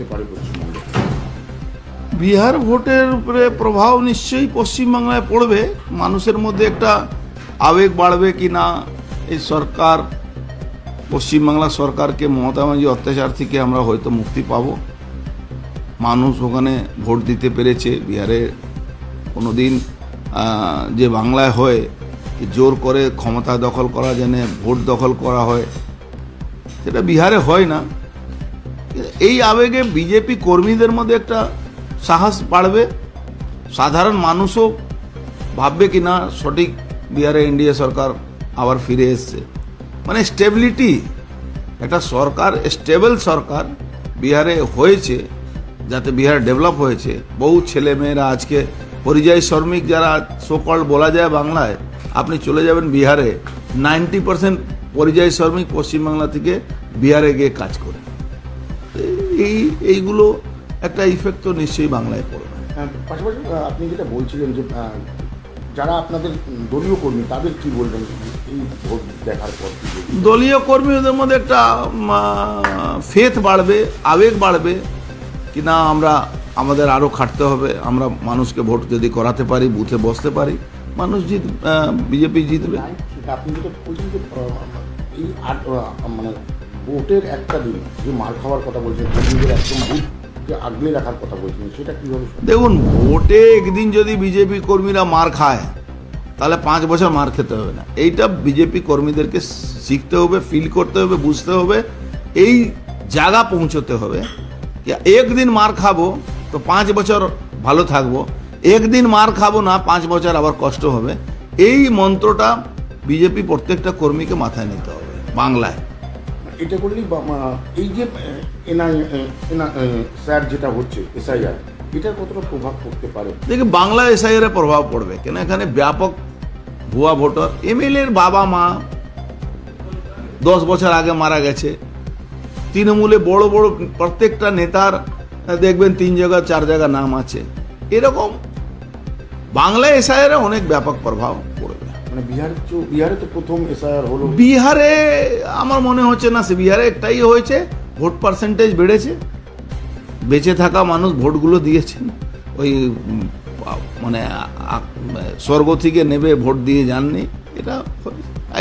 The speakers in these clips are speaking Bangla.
পড়তে পারে পশ্চিমবঙ্গে? বিহার ভোটের উপরে প্রভাব নিশ্চয়ই পশ্চিমবাংলায় পড়বে। মানুষের মধ্যে একটা আবেগ বাড়বে কি না এই সরকার, পশ্চিমবাংলা সরকারকে, মমতা ব্যানার্জি অত্যাচার থেকে আমরা হয়তো মুক্তি পাব। মানুষ ওখানে ভোট দিতে পেরেছে। বিহারে কোনোদিন যে বাংলায় হয় জোর করে ক্ষমতা দখল করা জেনে ভোট দখল করা হয়, সেটা বিহারে হয় না। এই আবেগে বিজেপি কর্মীদের মধ্যে একটা সাহস বাড়বে। সাধারণ মানুষও ভাববে কি না সঠিক বিহারে এনডিএ সরকার আবার ফিরে এসছে। মানে স্টেবিলিটি, একটা সরকার, স্টেবল সরকার বিহারে হয়েছে, যাতে বিহার ডেভেলপ হয়েছে। বহু ছেলে মেয়েরা আজকে পরিযায়ী শ্রমিক যারা সোকল বলা যায় বাংলায়, আপনি চলে যাবেন বিহারে, 90% পরিযায়ী শ্রমিক পশ্চিমবাংলা থেকে বিহারে গিয়ে কাজ করে। এইগুলো একটা ইফেক্ট তো নিশ্চয়ই বাংলায় পড়বে। পাশাপাশি আপনি যেটা বলছিলেন যে যারা আপনাদের দলীয় কর্মী, তাদের কি বলবেন এই ভোট দেখার পর? দলীয় কর্মীদের মধ্যে একটা ফেথ বাড়বে, আবেগ বাড়বে কি না আমাদের আরও খাটতে হবে, আমরা মানুষকে ভোট যদি করাতে পারি, বুথে বসতে পারি, মানুষ বিজেপি জিতবে। আপনি যেটা বলছেন যে এই মানে ভোটের একটা দিন যে মার খাওয়ার কথা বলছেন, কর্মীদের একদম বুথকে আগলে রাখার কথা বলছেন, সেটা কীভাবে? দেখুন, ভোটে একদিন যদি বিজেপি কর্মীরা মার খায় তাহলে 5 বছর মার খেতে হবে না। এইটা বিজেপি কর্মীদেরকে শিখতে হবে, ফিল করতে হবে, বুঝতে হবে, এই জায়গা পৌঁছতে হবে। একদিন মার খাবো তো 5 বছর ভালো থাকবো, একদিন মার খাবো না 5 বছর আবার কষ্ট হবে। এই মন্ত্রটা বিজেপি প্রত্যেকটা কর্মীকে মাথায় নিতে হবে বাংলায়। এটা করলেই এই যে স্যার যেটা হচ্ছে এসআইআর, এটার কতটা প্রভাব পড়তে পারে? দেখি বাংলা এসআইআর এর প্রভাব পড়বে, কেন এখানে ব্যাপক ভুয়া ভোটার, এমএলএর বাবা মা 10 বছর আগে মারা গেছে। তৃণমূলে বড় বড় প্রত্যেকটা নেতার দেখবেন 3 জায়গা 4 জায়গা নাম আছে। এরকম বাংলা এসআইআর অনেক ব্যাপক প্রভাব পড়বে। মানে বিহারে তো প্রথম এসআইআর হলো। বিহারে আমার মনে হচ্ছে না, সে বিহারে একটাই হয়েছে, ভোট পার্সেন্টেজ বেড়েছে, বেঁচে থাকা মানুষ ভোটগুলো দিয়েছেন। ওই মানে স্বর্গ থেকে নেবে ভোট দিয়ে যাননি,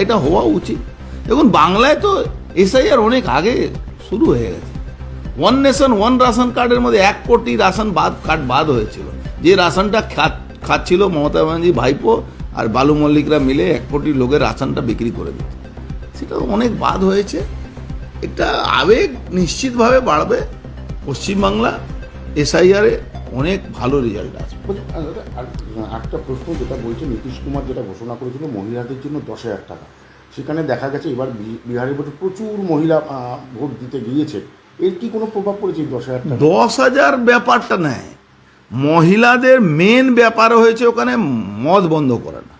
এটা হওয়া উচিত। দেখুন, বাংলায় তো এসআইআর অনেক আগে শুরু হয়ে গেছে। 1 নেশন 1 রাশন কার্ডের মধ্যে 1 কোটি রাশন কার্ড বাদ হয়েছিল। যে রাশনটা খাচ্ছিল মমতা ব্যানার্জি ভাইপো আর বালু মল্লিকরা মিলে 1 কোটি লোকের রাশনটা বিক্রি করে দিত, সেটা অনেক বাদ হয়েছে। একটা আবেগ নিশ্চিতভাবে বাড়বে। পশ্চিমবাংলা এসআইআরে অনেক ভালো রেজাল্ট আসবে। একটা প্রশ্ন যেটা বলছে, নীতিশ কুমার যেটা ঘোষণা করেছিল মহিলাদের জন্য 10,000 টাকা, সেখানে দেখা গেছে এবার বিহারের ভোটে প্রচুর মহিলা ভোট দিতে গিয়েছে। এর কি কোনো প্রভাব পড়েছে 10,000 টাকা? 10,000 ব্যাপারটা নেয়, মহিলাদের মেন ব্যাপার হয়েছে ওখানে মদ বন্ধ করে না।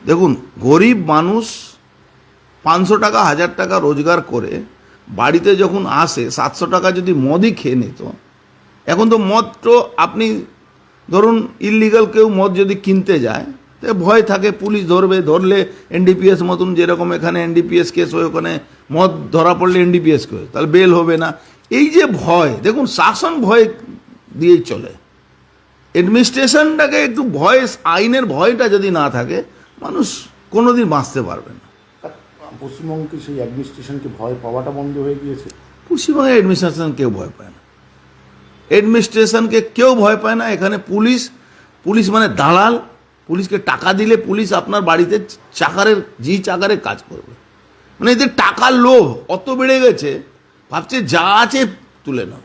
দেখুন, গরিব মানুষ 500 টাকা 1000 টাকা রোজগার করে বাড়িতে যখন আসে 700 টাকা যদি মদই খেয়ে নিত। এখন তো মদ তো আপনি ধরুন ইললিগাল কেউ মদ যদি কিনতে যায় তো ভয় থাকে, পুলিশ ধরবে, ধরলে এনডিপিএস মতন যেরকম এখানে এনডিপিএস কেস হয়, ওখানে মদ ধরা পড়লে এনডিপিএস কেস, তাহলে বেল হবে না। এই যে ভয়, দেখুন শাসন ভয় দিয়েই চলে। অ্যাডমিনিস্ট্রেশনটাকে একটু ভয়, আইনের ভয়টা যদি না থাকে মানুষ কোনোদিন বাঁচতে পারবে না। পশ্চিমবঙ্গে সেই অ্যাডমিনিস্ট্রেশনকে ভয় পাওয়াটা বন্ধ হয়ে গিয়েছে। পশ্চিমবঙ্গে অ্যাডমিনিস্ট্রেশন কেউ ভয় পায় না, অ্যাডমিনিস্ট্রেশনকে কেউ ভয় পায় না। এখানে পুলিশ মানে দালাল। পুলিশকে টাকা দিলে পুলিশ আপনার বাড়িতে চাকারে কাজ করবে। মানে এদের টাকার লোভ অত বেড়ে গেছে, ভাবছে যা আছে তুলে নাও।